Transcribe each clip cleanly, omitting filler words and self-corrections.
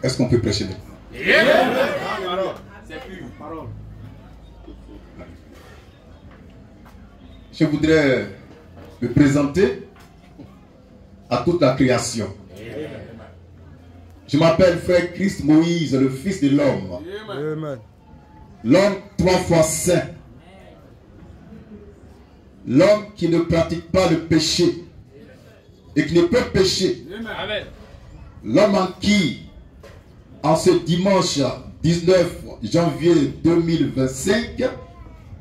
Est-ce qu'on peut prêcher maintenant? Je voudrais me présenter à toute la création. Je m'appelle Frère Christ Moïse, le Fils de l'homme. L'homme 3 fois saint. L'homme qui ne pratique pas le péché et qui ne peut pécher. L'homme en qui, en ce dimanche 19 janvier 2025,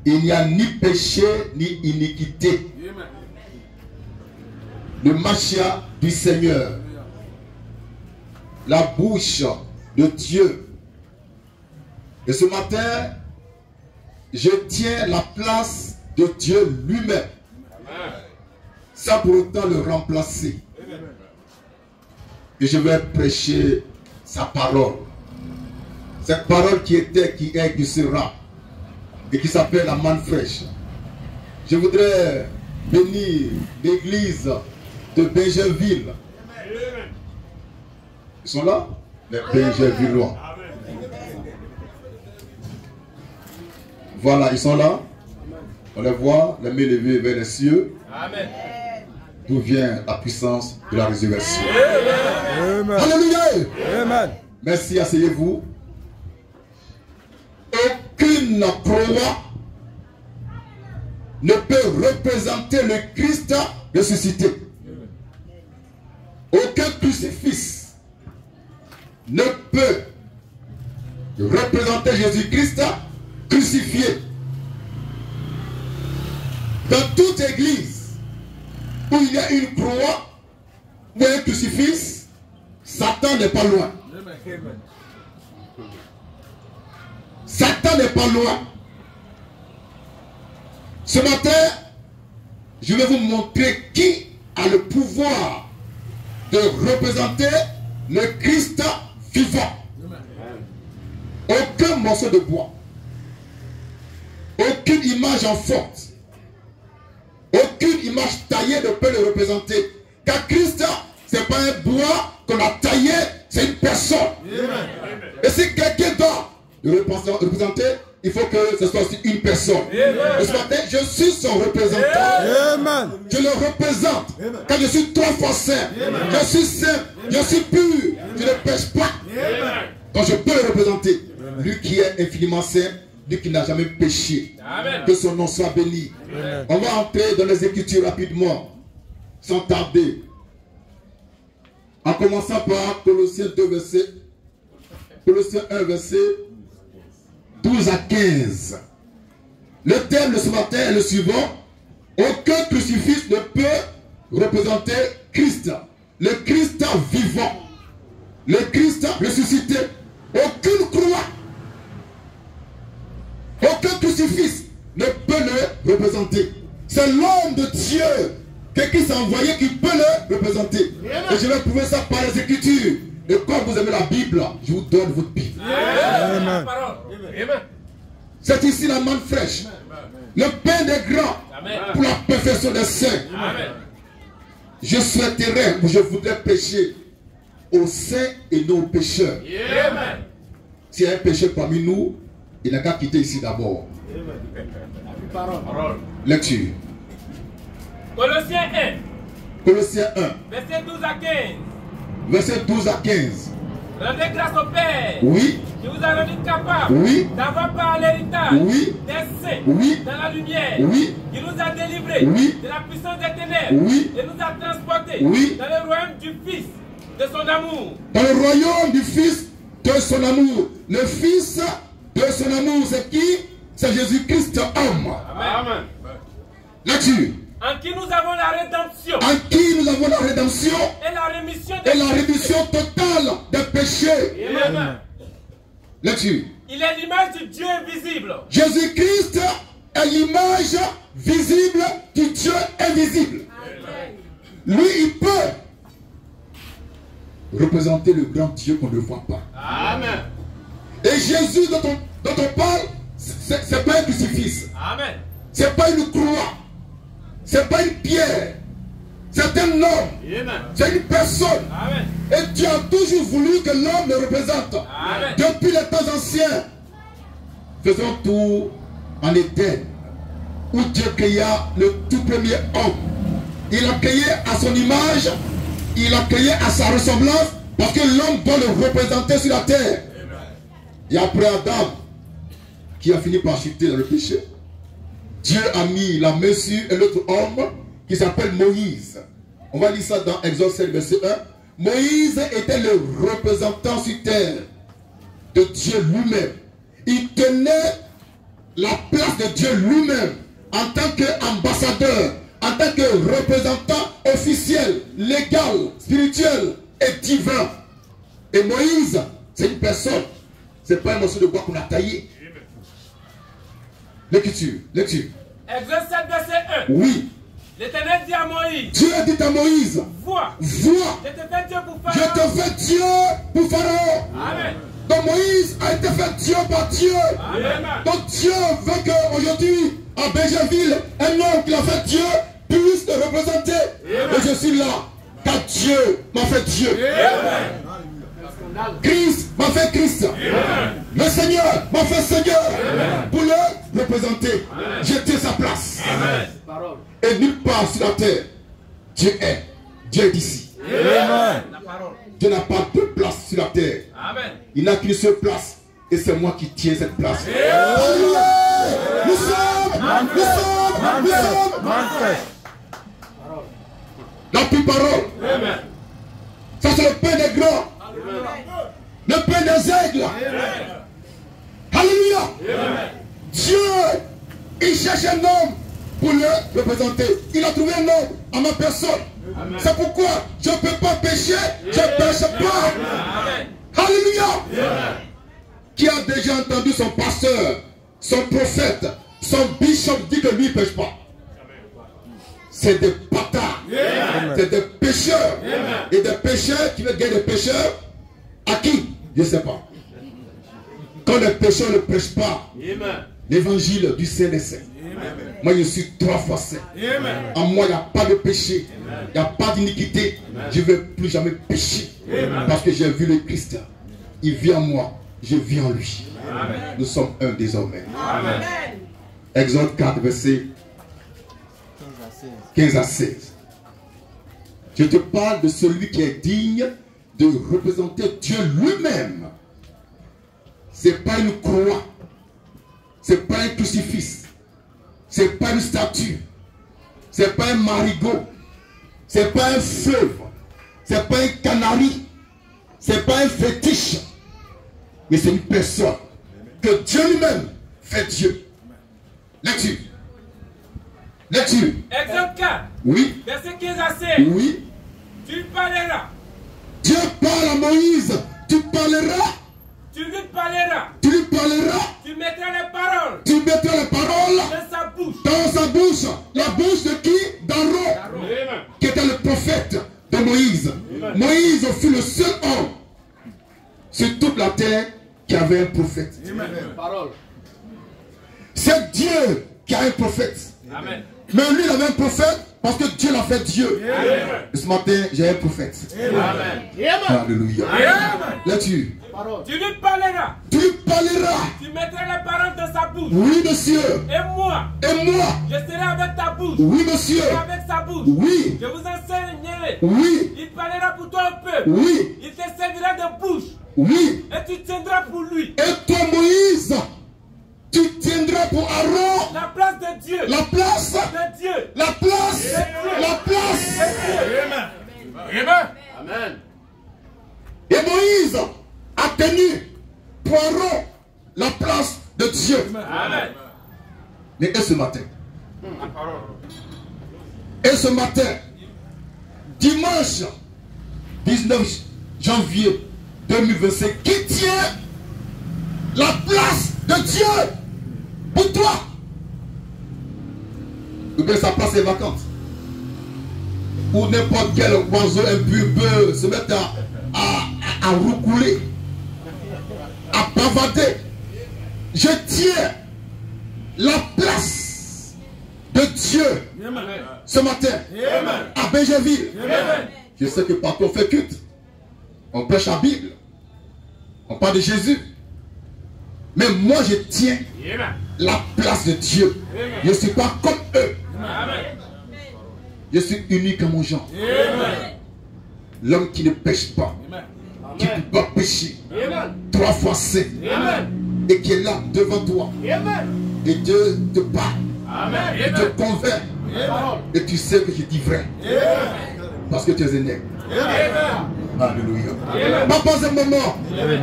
il n'y a ni péché ni iniquité. Le Machia du Seigneur, la bouche de Dieu. Et ce matin, je tiens la place de Dieu lui-même, sans pour autant le remplacer. Et je vais prêcher sa parole. Cette parole qui était, qui est, qui sera, et qui s'appelle la manne fraîche. Je voudrais bénir l'église de Benjerville. Ils sont là? Les Benjervillois. Voilà, ils sont là. On les voit, les mains levées vers les cieux. Amen. D'où vient la puissance de la résurrection. Amen. Alléluia. Amen. Merci, asseyez-vous. Aucune croix ne peut représenter le Christ ressuscité. Aucun crucifix ne peut représenter Jésus-Christ crucifié. Dans toute église où il y a une croix ou un crucifix, Satan n'est pas loin. Satan n'est pas loin. Ce matin, je vais vous montrer qui a le pouvoir de représenter le Christ vivant. Aucun morceau de bois, aucune image en forte, aucune image taillée ne peut le représenter. Car Christ, ce n'est pas un bois qu'on a taillé, c'est une personne. Et si quelqu'un doit le représenter, il faut que ce soit aussi une personne. Et ce matin, je suis son représentant. Je le représente. Car je suis 3 fois saint. Je suis saint. Je suis pur. Je ne pêche pas. Donc je peux le représenter. Lui qui est infiniment saint, lui qui n'a jamais péché. Que son nom soit béni. On va entrer dans les Écritures rapidement, sans tarder. En commençant par Colossiens 2, verset, Colossiens 1, verset 12 à 15. Le thème de ce matin est le suivant. Aucun crucifix ne peut représenter Christ. Le Christ vivant. Le Christ ressuscité. Aucune croix. Aucun crucifix ne peut le représenter. C'est l'homme de Dieu que Christ a envoyé qui peut le représenter. Et je vais prouver ça par les Écritures. Et quand vous aimez la Bible, je vous donne votre Bible. Amen. C'est ici la manne fraîche. Le pain des grands pour la perfection des saints. Je souhaiterais ou je voudrais pécher aux saints et non aux pécheurs. S'il y a un pécheur parmi nous, il n'a qu'à quitter ici d'abord. Lecture. Colossiens 1. Colossiens 1. Verset 12 à 15. Verset 12 à 15. Rendez grâce au Père. Oui. Qui vous a rendu capable. Oui. D'avoir par l'héritage. Oui. Des saints. Oui. Dans la lumière. Oui. Qui nous a délivrés. Oui. De la puissance des ténèbres. Oui. Et nous a transportés. Oui. Dans le royaume du Fils de son amour. Dans le royaume du Fils de son amour. Le Fils de son amour, c'est qui? C'est Jésus-Christ homme. Amen. Là-dessus. En qui nous avons la rédemption. En qui nous avons la rédemption. Et la rémission totale des péchés. Amen. Là-dessus. Il est l'image du Dieu invisible. Jésus-Christ est l'image visible du Dieu invisible. Amen. Lui, il peut représenter le grand Dieu qu'on ne voit pas. Amen. Et Jésus dont on parle, c'est pas un crucifix. Amen. C'est pas une croix. C'est pas une pierre. C'est un homme. C'est une personne. Amen. Et Dieu a toujours voulu que l'homme le représente. Amen. Depuis les temps anciens. Faisons tout en Éden, où Dieu créa le tout premier homme. Il a créé à son image, il a créé à sa ressemblance, parce que l'homme doit le représenter sur la terre. Et après Adam, qui a fini par chuter dans le péché, Dieu a mis la main sur un autre homme qui s'appelle Moïse. On va lire ça dans Exode 7, verset 1. Moïse était le représentant sur terre de Dieu lui-même. Il tenait la place de Dieu lui-même en tant qu'ambassadeur, en tant que représentant officiel, légal, spirituel et divin. Et Moïse, c'est une personne. Ce n'est pas un morceau de bois qu'on a taillé. Lecture. Exode 7, verset 1. Oui. L'Éternel dit à Moïse. Dieu a dit à Moïse. Vois. Je te fais Dieu pour Pharaon. Je te fais Dieu pour Pharaon. Amen. Donc Moïse a été fait Dieu par Dieu. Amen. Donc Dieu veut qu'aujourd'hui, à Bégerville, un homme qui a fait Dieu puisse te représenter. Amen. Et je suis là, car Dieu m'a fait Dieu. Amen. Christ m'a fait Christ. Amen. Le Seigneur m'a fait Seigneur. Amen. Pour le représenter. Amen. J'étais sa place. Amen. Et nulle part sur la terre, Dieu est. Dieu est ici. Amen. La parole. Dieu n'a pas de place sur la terre. Amen. Il n'a qu'une seule place. Et c'est moi qui tiens cette place. Alléluia. Nous sommes la plus parole. Amen. Ça c'est le pain des grands. Le pain des aigles. Alléluia. Dieu, il cherche un homme pour le représenter. Il a trouvé un homme à ma personne. C'est pourquoi je ne peux pas pécher. Je ne pêche pas. Amen. Alléluia. Qui a déjà entendu son pasteur, son prophète, son bishop dit que lui ne pêche pas? C'est des bâtards. C'est des pécheurs. Et des pécheurs qui veulent gagner des pécheurs. À qui? Je ne sais pas. Quand les pécheurs ne prêchent pas l'évangile du Saint des Saints. Moi je suis 3 fois saint. En moi il n'y a pas de péché. Il n'y a pas d'iniquité. Je ne vais plus jamais pécher. Parce que j'ai vu le Christ. Il vit en moi. Je vis en lui. Nous sommes un désormais. Amen. Exode 4, verset 15 à 16. Je te parle de celui qui est digne de représenter Dieu lui-même. Ce n'est pas une croix. Ce n'est pas un crucifix. Ce n'est pas une statue. Ce n'est pas un marigot. Ce n'est pas un fleuve. Ce n'est pas un canari. Ce n'est pas un fétiche. Mais c'est une personne que Dieu lui-même fait Dieu. Lecture. Lecture. Exode 4, Oui. verset 15 à 16. Oui. Tu parleras. Dieu parle à Moïse. Tu parleras. Tu lui parleras. Tu lui parleras. Tu mettras les paroles Tu mettras les paroles dans sa bouche. dans sa bouche. La bouche de qui? d'Aaron, Amen. qui était le prophète de Moïse. Moïse fut le seul homme sur toute la terre qui avait un prophète. C'est Dieu qui a un prophète. Amen. Mais lui, il avait un prophète parce que Dieu l'a fait Dieu. Amen. Et ce matin, j'ai un prophète. Amen. Alléluia. Amen. Lecture. Tu lui parleras. Tu lui parleras. Tu mettras les paroles dans sa bouche. Oui, monsieur. Et moi, Et moi. je serai avec ta bouche. Oui, monsieur. Et avec sa bouche. Oui. Je vous enseignerai. Oui. Il parlera pour toi un peu. Oui. Il te servira de bouche. Oui. Et tu tiendras pour lui Et toi, Moïse, tu tiendras pour Aaron la place de Dieu. la place. De Dieu. La place. La place. Amen. Et Moïse a tenu pour Aaron la place de Dieu. Amen. Mais et ce matin? Et ce matin, dimanche 19 janvier 2025, qui tient la place de Dieu pour toi? Ou bien sa place est vacante? Ou n'importe quel oiseau impur peut se mettre à roucouler, à bavader. Je tiens la place de Dieu ce matin à Bégerville. Je sais que partout on fait culte. On prêche la Bible. On parle de Jésus. Mais moi, je tiens la place de Dieu. Je ne suis pas comme eux. Je suis unique à mon genre. L'homme qui ne pêche pas, qui ne peut pas pécher, 3 fois saint, et qui est là devant toi. Et Dieu te parle, il te convainc, et tu sais que je dis vrai, parce que tu es un nègre. Alléluia. Pas un moment.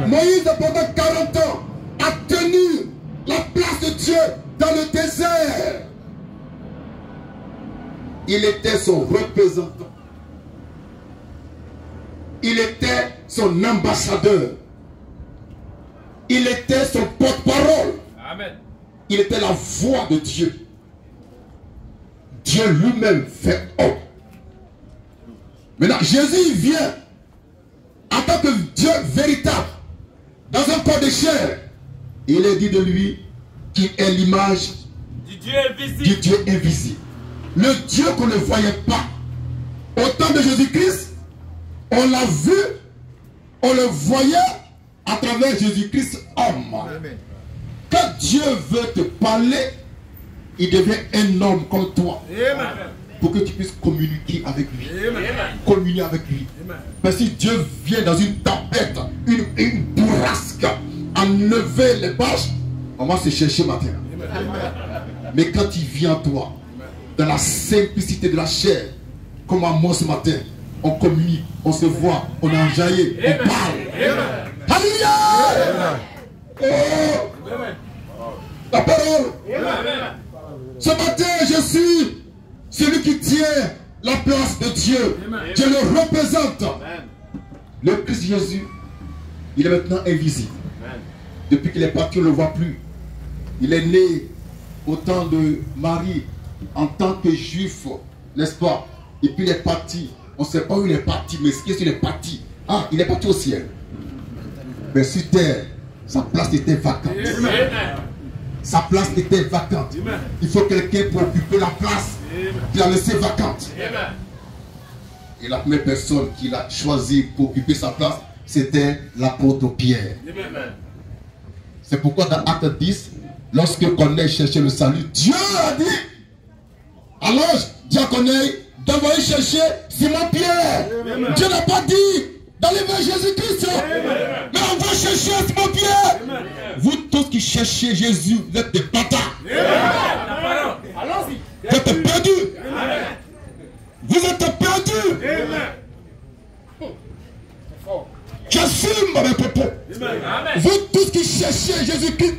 Moïse, pendant 40 ans, a tenu la place de Dieu dans le désert. Il était son représentant. Il était son ambassadeur. Il était son porte-parole. Il était la voix de Dieu. Dieu lui-même fait homme. Maintenant, Jésus vient en tant que Dieu véritable, dans un corps de chair. Il est dit de lui qu'il est l'image du Dieu invisible. Le Dieu qu'on ne voyait pas. Au temps de Jésus-Christ, on l'a vu, on le voyait à travers Jésus-Christ homme. Quand Dieu veut te parler, il devient un homme comme toi. Pour que tu puisses communiquer avec lui. Communier avec lui. Mais si Dieu vient dans une tempête, une bourrasque, enlever les bâches, on va se chercher matin. Mais quand il vient à toi, dans la simplicité de la chair, comme à moi ce matin, on communique, on se voit, on est enjaillé, on parle. Alléluia! Oh! La parole. Ce matin, je suis celui qui tient la place de Dieu. Je le représente. Le Christ Jésus, il est maintenant invisible. Depuis qu'il est parti, on ne le voit plus. Il est né au temps de Marie en tant que juif, n'est-ce pas? Et puis il est parti. On ne sait pas où il est parti, mais qu'est-ce qu'il est parti? Ah, il est parti au ciel. Mais sur terre, sa place était vacante. Sa place était vacante. Il faut quelqu'un pour occuper la place qu'il a laissée vacante. Et la première personne qu'il a choisie pour occuper sa place, c'était l'apôtre Pierre. C'est pourquoi dans Acte 10, lorsque Corneille cherchait le salut, Dieu a dit à l'ange Corneille d'envoyer chercher Simon-Pierre. Dieu n'a pas dit d'aller vers Jésus-Christ, mais on va chercher Simon-Pierre. Vous tous qui cherchez Jésus, vous êtes des bâtards. Vous êtes perdus. Vous êtes perdus. J'assume mes propos. Vous tous qui cherchez Jésus-Christ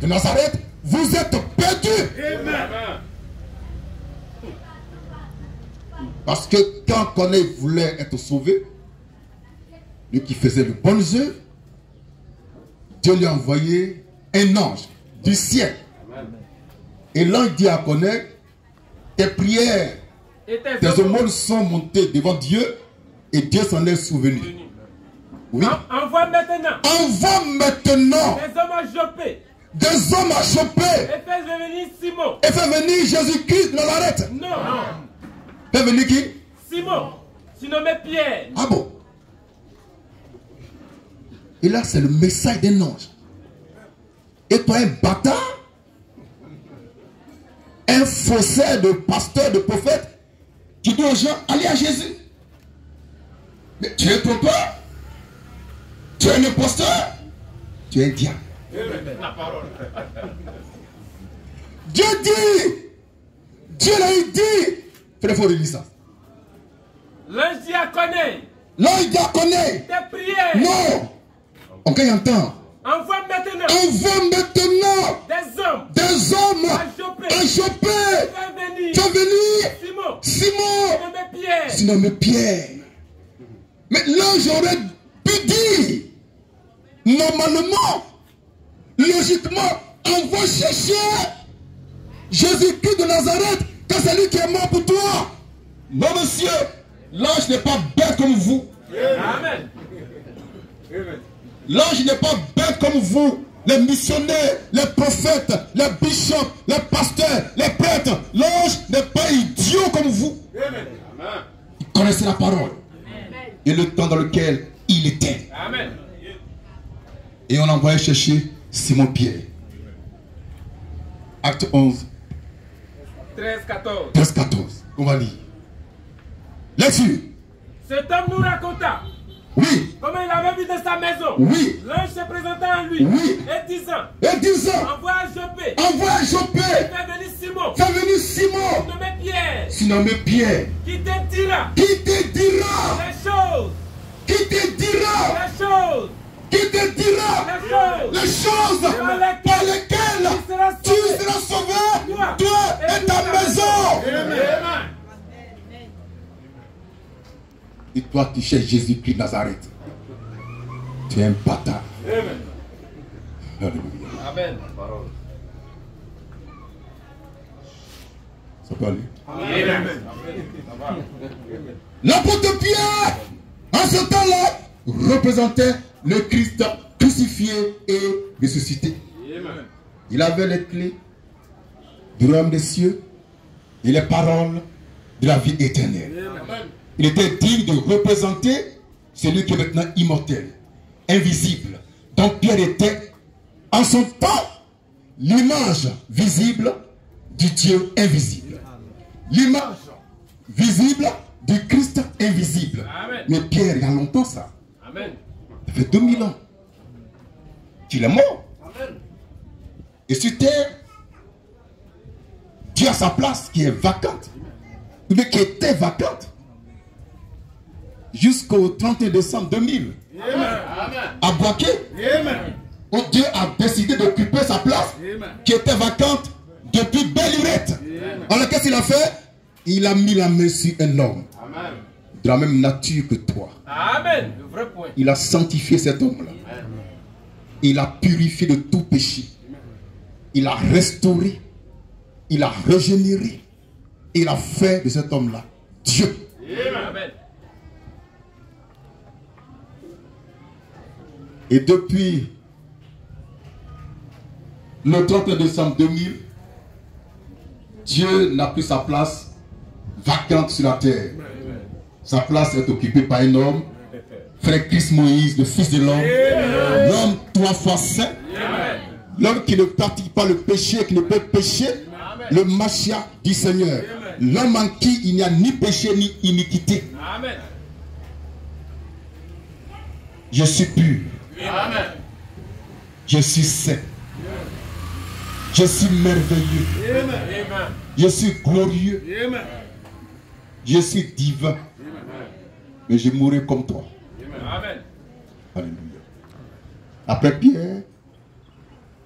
de Nazareth, vous êtes perdus. Parce que quand Corneille voulait être sauvé, lui qui faisait de bonnes œuvres, Dieu lui a envoyé un ange du ciel. Et l'ange dit à Corneille, tes prières, tes aumônes sont montées devant Dieu et Dieu s'en est souvenu. Oui. Envoie maintenant. Envoie maintenant. Des hommes à Jopé. Des hommes à Jopé. Et fais venir Simon. Et fais venir Jésus-Christ de Nazareth. Non. Fais venir qui? Simon. Surnommé Pierre. Ah bon? Et là, c'est le message d'un ange. Et toi, un bâtard, un faussaire de pasteur, de prophète, tu dis aux gens, allez à Jésus. Mais tu es un trompeur. Tu es un imposteur. Tu es un diable. Dieu dit. Dieu l'a dit. Fais l'effort de lire ça. L'ange dit à Corneille. L'ange dit à Corneille. Tes prières. Non. On gagne en temps. Envoie maintenant. Envoie maintenant. Des hommes. À Jopé. Fais venir. Simon. Surnommé Pierre. Mais l'ange aurait pu dire. Normalement. Logiquement. On va chercher Jésus-Christ de Nazareth. Que c'est lui qui est mort pour toi. Non, monsieur. L'ange n'est pas bête comme vous. Amen. L'ange n'est pas bête comme vous. Les missionnaires, les prophètes, les bishops, les pasteurs, les prêtres. L'ange n'est pas idiot comme vous. Il connaissait la parole. Et le temps dans lequel il il était. Amen. Et on envoyait chercher Simon-Pierre. Acte 11. 13-14. 13-14. On va lire. Là-dessus. Cet homme nous raconta Oui. comment il avait vu de sa maison. Oui. L'ange se présentant à lui. Oui. Et disant, Envoie envoie à Joppé. à Joppé. Fais venir Simon. Fais venir Simon. Nommé Pierre. Surnommé Pierre. Qui te dira Qui te dira. les choses. Qui te dira. Les choses. Qui te dira Les choses. les choses par lesquelles tu seras sauvé, toi et ta maison. Amen. Et toi qui cherches Jésus-Christ de Nazareth, tu es un bâtard. Amen. Alléluia. Amen. Ça peut aller. Amen. L'apôtre Pierre, en ce temps-là, représentait le Christ crucifié et ressuscité. Amen. Il avait les clés du royaume des cieux et les paroles de la vie éternelle. Amen. Il était digne de représenter celui qui est maintenant immortel, invisible. Donc Pierre était en son temps l'image visible du Dieu invisible. L'image visible du Christ invisible. Amen. Mais Pierre, il y a longtemps ça. Amen. Ça fait 2000 ans qu'il est mort. Amen. Et sur terre, Dieu a sa place qui est vacante. Mais qui était vacante. Jusqu'au 31 décembre 2000. Amen. À Boaké, Amen. où Dieu a décidé d'occuper sa place qui était vacante depuis belle lurette. Alors qu'est-ce qu'il a fait? Il a mis la main sur un homme Amen. de la même nature que toi. Amen. Le vrai point. Il a sanctifié cet homme-là. Il a purifié de tout péché. Il a restauré. Il a régénéré. Il a fait de cet homme-là Dieu. Amen. Et depuis le 31 décembre 2000, Dieu n'a plus sa place vacante sur la terre. Sa place est occupée par un homme, frère Christ Moïse, le fils de l'homme, l'homme 3 fois saint, l'homme qui ne pratique pas le péché, qui ne peut pécher, le Machia du Seigneur, l'homme en qui il n'y a ni péché ni iniquité. Amen. Je suis pur. Amen. Je suis saint. Je suis merveilleux. Amen. Je suis glorieux. Amen. Je suis divin. Mais je mourrai comme toi. Amen. Alléluia. Après Pierre,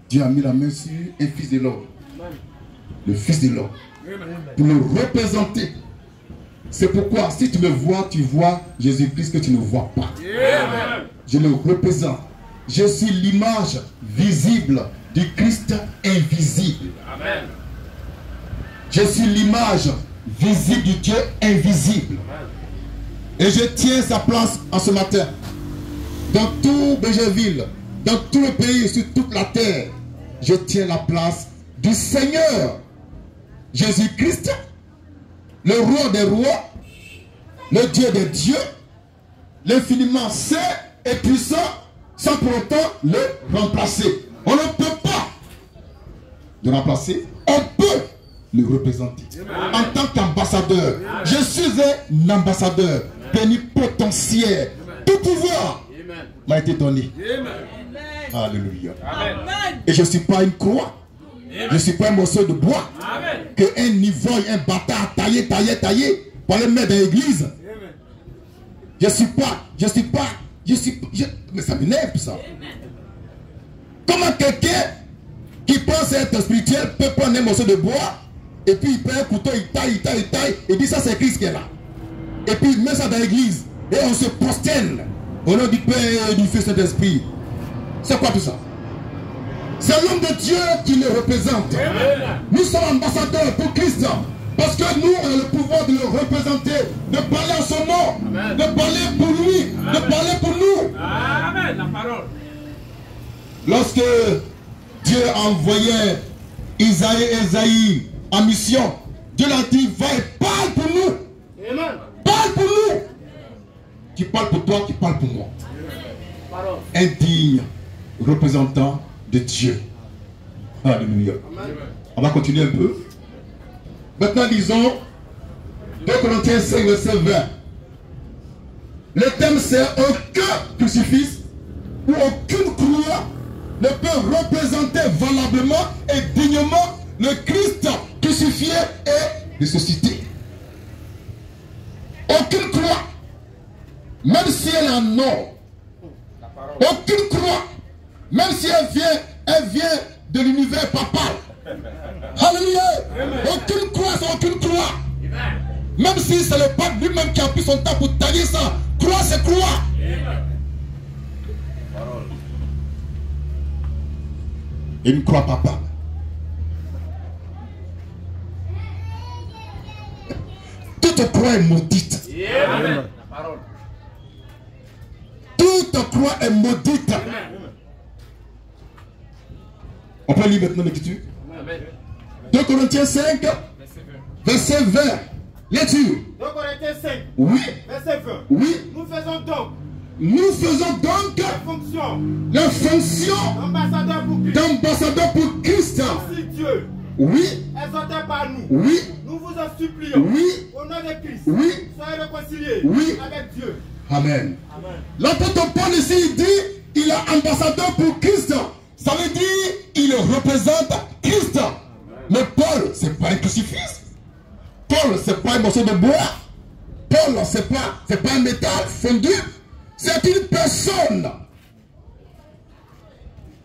Dieu a mis la main sur un fils de l'homme. Le fils de l'homme. Pour le représenter. C'est pourquoi si tu me vois, tu vois Jésus-Christ que tu ne vois pas. Amen. Je le représente. Je suis l'image visible du Christ invisible. Amen. Je suis l'image visible du Dieu invisible. Et je tiens sa place en ce matin. Dans tout Bégerville, dans tout le pays, sur toute la terre, je tiens la place du Seigneur Jésus-Christ, le roi des rois, le Dieu des dieux, l'infiniment saint et puissant, sans pour autant le remplacer. On ne peut pas le remplacer, on peut le représenter. En tant qu'ambassadeur, je suis un ambassadeur plénipotentiaire. Tout pouvoir m'a été donné. Alléluia. Amen. Et je ne suis pas une croix. Je ne suis pas un morceau de bois Amen. que un ivrogne, un bâtard taillé pour aller mettre dans l'église. Je suis pas, mais ça m'énerve ça. Comment quelqu'un qui pense être spirituel peut prendre un morceau de bois et puis il prend un couteau, il taille, et dit ça c'est Christ qui est là. Et puis il met ça dans l'église et on se prosterne au nom du Père et du Fils et de l'Esprit. C'est quoi tout ça? C'est l'homme de Dieu qui le représente. Nous sommes ambassadeurs pour Christ. Parce que nous, on a le pouvoir de le représenter, de parler en son nom, de parler pour lui, de parler pour nous. Amen. La parole. Lorsque Dieu envoyait Isaïe en mission, Dieu l'a dit, va et parle pour nous. Amen. Parle pour nous. Qui parle pour toi, qui parle pour moi. un digne représentant de Dieu. Alléluia. On va continuer un peu. Maintenant, lisons 2 Corinthiens 5, verset 20. Le thème, c'est aucun crucifix ou aucune croix ne peut représenter valablement et dignement le Christ crucifié et ressuscité. Aucune croix, même si elle est en or, aucune croix, même si elle vient de l'univers papal. Alléluia. Aucune croix, c'est aucune croix. Même si c'est le pape lui-même qui a pris son temps pour tailler ça. Croix, c'est croix. Et une croix papale. Toute croix est maudite. Toute croix est maudite. On peut lire maintenant l'écriture. 2 Corinthiens 5, verset 20. Lecture. 2 Corinthiens 5, Oui. verset 20. Oui. Nous faisons donc la fonction d'ambassadeur pour Christ. Si Dieu, Oui. exalté par nous, Oui. nous vous en supplions, Oui. au nom de Christ, Oui. soyez réconciliés Oui. avec Dieu. Amen. Amen. L'apôtre Paul ici, il dit, il est ambassadeur pour Christ. Ça veut dire, il représente Christ. Mais Paul, c'est pas un crucifix. Paul, c'est pas un morceau de bois. Paul, c'est pas un métal fondu. C'est une personne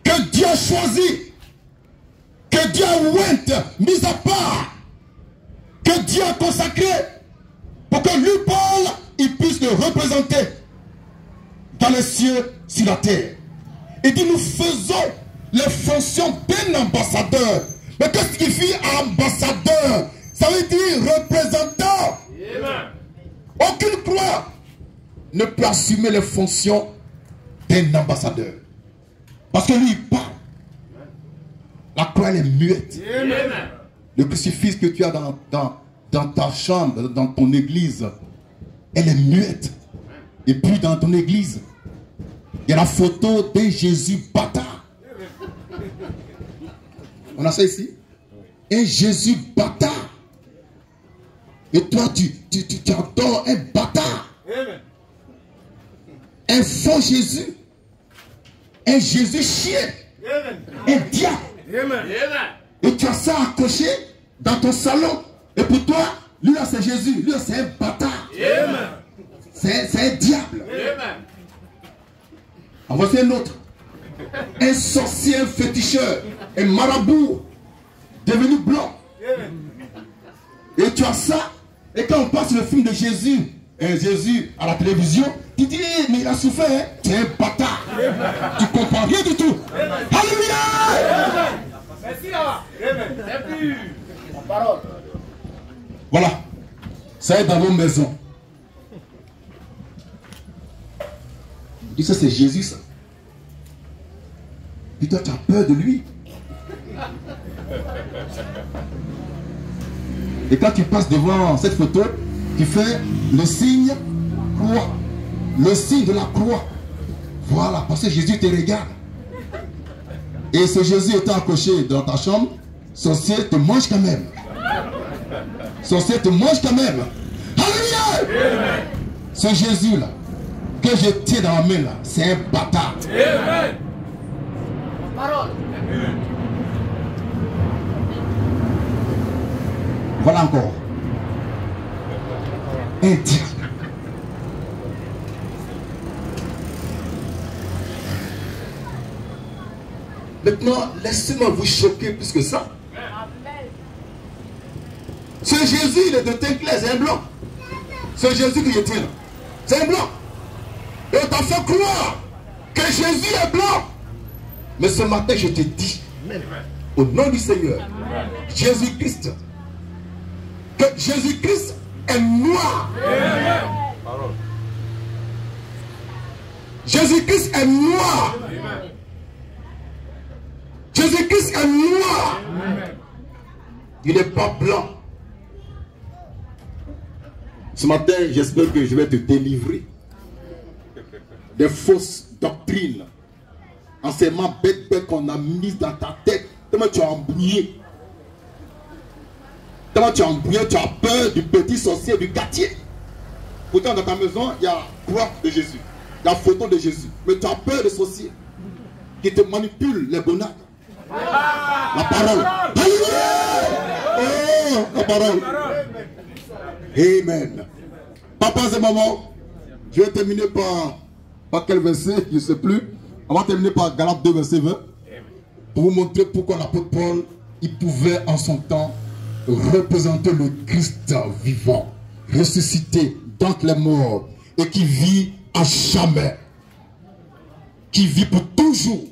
que Dieu a choisi, que Dieu a oint, mise à part, que Dieu a consacré pour que lui, Paul, il puisse le représenter dans les cieux, sur la terre. Il dit, nous faisons les fonctions d'un ambassadeur. Mais qu'est-ce qui signifie ambassadeur? Ça veut dire représentant. Amen. Aucune croix ne peut assumer les fonctions d'un ambassadeur. Parce que lui, il parle. La croix, elle est muette. Amen. Le crucifix que tu as dans ta chambre, dans ton église, elle est muette. Et puis dans ton église, il y a la photo d'un Jésus bâtard. On a ça ici? Un Jésus bâtard. Et toi, tu adores un bâtard. Amen. Un faux Jésus. Un Jésus chien. Amen. Un diable. Amen. Et tu as ça accroché dans ton salon. Et pour toi, lui là c'est Jésus. Lui là c'est un bâtard. Amen. C'est un diable. Amen. En voici un autre. Un sorcier, un féticheur, un marabout devenu blanc. Amen. Et tu as ça. Et quand on passe le film de Jésus, Jésus à la télévision, tu dis, mais il a souffert, hein? Tu es un bâtard. Tu comprends rien du tout. Alléluia. Merci là. Amen. C'est plus la parole. Voilà. Ça est dans vos maisons. Et ça c'est Jésus ça. Et toi tu as peur de lui. Et quand tu passes devant cette photo, tu fais le signe croix. Le signe de la croix. Voilà, parce que Jésus te regarde. Et ce Jésus étant accroché dans ta chambre, sorcier te mange quand même. Sorcier te mange quand même. Alléluia. Ce Jésus là, que je tiens dans ma main là, c'est un bâtard. Amen. Parole. Voilà encore. Un diable. Maintenant, laissez-moi vous choquer plus que ça. Ce Jésus, il est de teint clair, c'est un blanc. Ce Jésus que je tiens là, c'est un blanc. Et on t'a fait croire que Jésus est blanc. Mais ce matin, je te dis, au nom du Seigneur, Jésus-Christ, que Jésus-Christ est noir. Jésus-Christ est noir. Jésus-Christ est noir. Il n'est pas blanc. Ce matin, j'espère que je vais te délivrer des fausses doctrines, enseignements bêtes qu'on a mis dans ta tête, tellement tu as embrouillé. Tellement tu as embrouillé, tu as peur du petit sorcier du quartier. Pourtant dans ta maison, il y a la croix de Jésus, la photo de Jésus. Mais tu as peur des sorciers qui te manipulent les gonades. La parole. Oh, la parole. Amen. Papas et mamans, je vais terminer par quel verset, je ne sais plus. On va terminer par Galates 2, verset 20. Pour vous montrer pourquoi l'apôtre Paul, il pouvait en son temps représenter le Christ vivant, ressuscité d'entre les morts et qui vit à jamais. Qui vit pour toujours.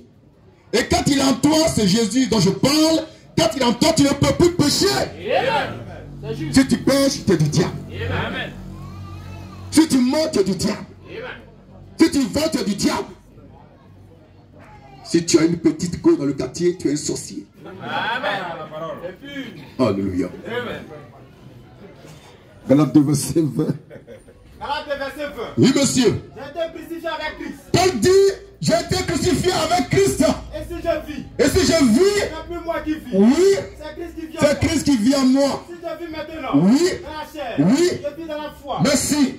Et quand il est en toi, c'est Jésus dont je parle. Quand il est en toi, tu ne peux plus pécher. Amen. Si tu pêches, tu es du diable. Amen. Si tu mens, tu es du diable. Amen. Si tu voles, tu es du diable. Si tu as une petite go dans le quartier, tu es un sorcier. Amen. Alléluia. Galates 2, verset 20. Galates 2, verset 20. Oui, monsieur. J'ai été crucifié avec Christ. Paul dit, j'ai été crucifié avec Christ. Et si je vis, ce n'est plus moi qui vis. Oui, c'est Christ qui vit en moi. C'est Christ qui vit en moi. Si je vis maintenant, Oui, dans la chair, oui, je vis dans la foi. Merci.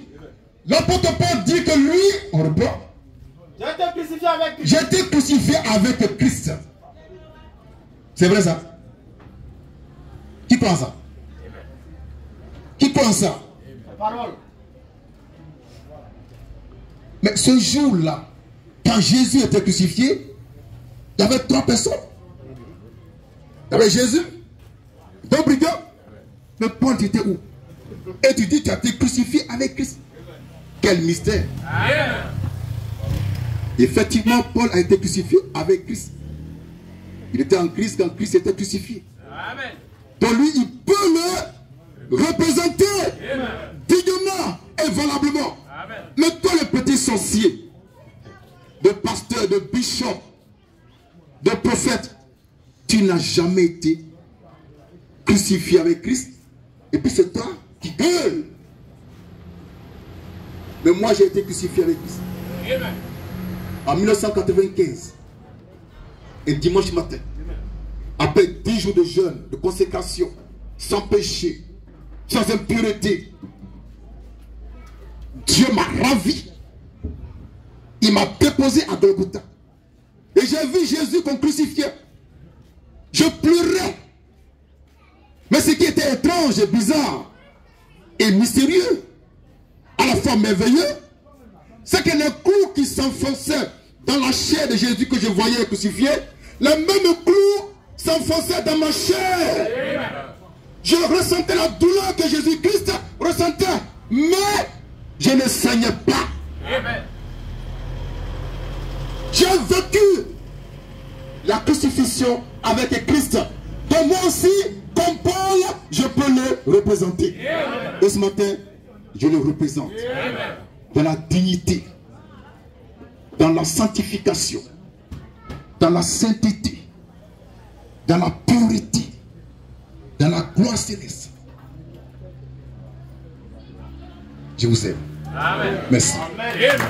L'apôtre Paul dit que lui, on reprend. J'ai été crucifié avec Christ. J'ai été crucifié avec Christ. C'est vrai ça? Qui croit ça? Qui croit ça? Parole. Mais ce jour-là, quand Jésus était crucifié, il y avait 3 personnes. Il y avait Jésus, 2 brigands. Mais Paul, tu étais où? Et tu dis, tu as été crucifié avec Christ. Quel mystère! Effectivement, Paul a été crucifié avec Christ. Il était en Christ quand Christ était crucifié. Amen. Donc lui, il peut le représenter dignement et valablement. Amen. Mais toi, le petit sorcier, de pasteur, de bishop, de prophète, tu n'as jamais été crucifié avec Christ. Et puis c'est toi qui gueule. Mais moi, j'ai été crucifié avec Christ. Amen. En 1995, un dimanche matin, après 10 jours de jeûne, de consécration, sans péché, sans impureté, Dieu m'a ravi. Il m'a déposé à Golgotha. Et j'ai vu Jésus qu'on crucifiait. Je pleurais. Mais ce qui était étrange et bizarre et mystérieux, à la fois merveilleux, c'est que les clous qui s'enfonçaient dans la chair de Jésus que je voyais crucifié, les mêmes clous s'enfonçaient dans ma chair. Je ressentais la douleur que Jésus-Christ ressentait, mais je ne saignais pas. J'ai vécu la crucifixion avec Christ. Donc moi aussi, comme Paul, je peux le représenter. Et ce matin, je le représente. Dans la dignité, dans la sanctification, dans la sainteté, dans la pureté, dans la gloire céleste. Je vous aime. Amen. Merci. Amen.